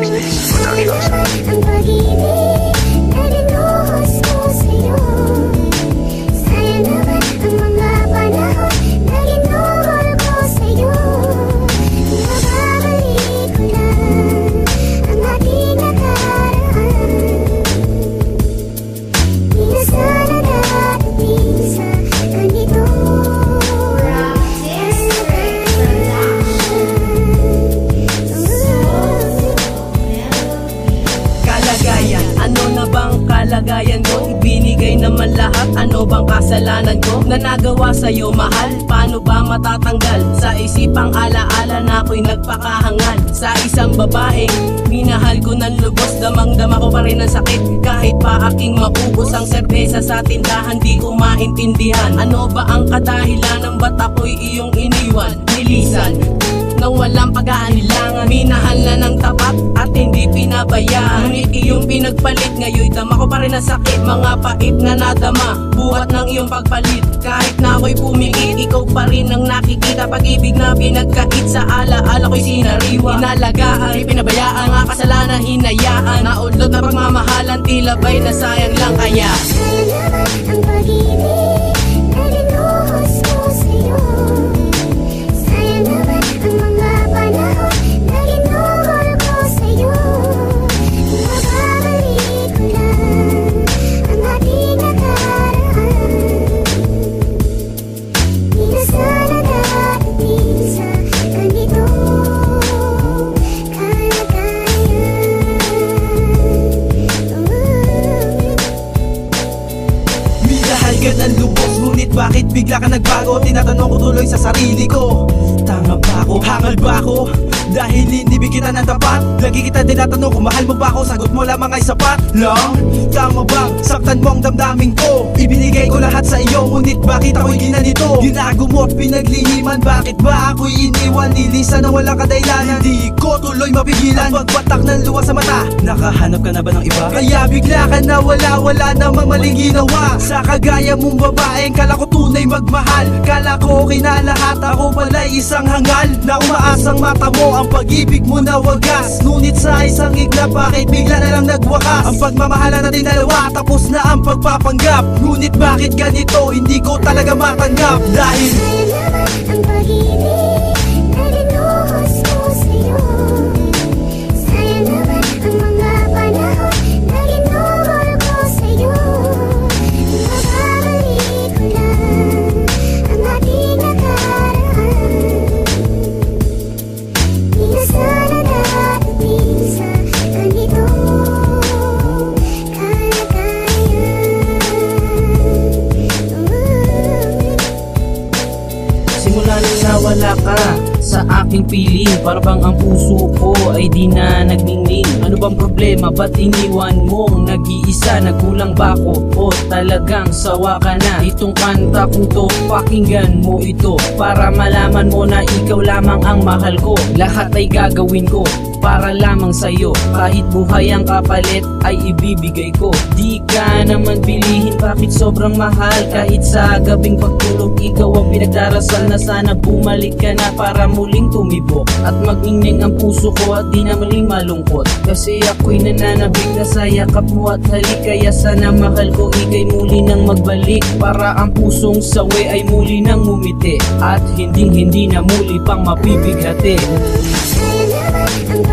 Ang pag-ibig na dinuhos ko sa'yo. Sayang naman ang mga panahon na ginuhol ko sa'yo. Mababalik ko lang ang ating nakaraan. Di na sana dadating sa ganito. Ano na bang kalagayan ko? Ibinigay naman lahat, ano bang kasalanan ko? Na nagawa sa'yo mahal, paano ba matatanggal? Sa isipang alaala na ako'y nagpakahangal sa isang babaeng minahal ko ng lubos. Damang-dama ko pa rin ang sakit, kahit pa aking maubos ang serbesa sa tindahan. Di ko maintindihan, ano ba ang kadahilan ng ba't ako'y iyong iniwan? Nilisan nang walang pag-aanilangan, minahal na ng tapat at hindi pinabayaan. Ngunit iyong pinagpalit, ngayon dama ko pa rin ang sakit. Mga pait na nadama, buhat ng iyong pagpalit. Kahit na ako'y pumikit, ikaw pa rin ang nakikita. Pag-ibig na pinagkait sa alaala ko'y sinariwa. Inalagaan, pinabayaan, mga kasalanan hinayaan. Naudlot na pagmamahalan, tila ba'y nasayang lang kaya. Sayang naman ang pag-ibig na dinuhos ko sa'yo. Sayang naman ang mga panahon na ginuhol ko sa'yo. Mababalik ko lang ang ating nakaraan. Di na sana dadating sa ganito Minahal ka ng lubos, ngunit bakit bigla ka nagbago? Tinatanong ko tuloy sa sarili ko, tama ba ako? Hangal ba ako? Dahil hindi kita ng tapat. Lagi kita tinatanong kung mahal mo ba ako. Sagot mo lamang ay sapat lang. Tama bang saktan mo ang damdamin ko? Ibinigay ko lahat sa iyo, ngunit bakit ako'y ginanito? Ginago mo at pinaglihiman, bakit ba ako'y iniwan? Nilisan na walang kadahilanan, hindi ko tuloy mapigilan. Pagbatak ng luha sa mata, nakahanap ka na ba ng iba? Kaya bigla ka na wala namang maling ginawa. Sa kagaya mong babaeng kala ko tunay magmahal. Kala ko okay na lahat, ako pala'y isang hangal. Na umaasang mata mo, ang pag-ibig mo na wagas. Ngunit sa isang igla, bakit bigla na lang nagwakas? Ang pagmamahala natin dalawa, tapos na ang pagpapanggap. Ngunit bakit ganito, hindi ko talaga matanggap. Dahil sayang naman ang pag-ibig na dinuhos ko sa'yo. Sayang naman ang mga panahon na ginuhol ko sa'yo. Mababalik ko lang ang ating nakaraan. Di na sana dadating sa ganito Simula nang nawala ka sa aking piling, para bang ang puso ko ay di na nagningning. Ano bang problema? Ba't iniwan mong nag-iisa? Nagkulang ba ako? O talagang sawa ka na? Itong kanta kong to, pakinggan mo ito, para malaman mo na ikaw lamang ang mahal ko. Lahat ay gagawin ko para lamang sa'yo, kahit buhay ang kapalit ay ibibigay ko. Di ka naman bilihin, bakit sobrang mahal? Kahit sa gabing pagtulog, ikaw ang pinagdarasal na sana bumalik ka na para muling tumibok at magningning ang puso ko at di na muling malungkot. Kasi ako'y nananabik na sa yakap mo at halik, kaya sana mahal ko ika'y muli nang magbalik, para ang pusong sawi ay muli nang ngumiti at hindi na muli pang mabibighati. Sayang naman ang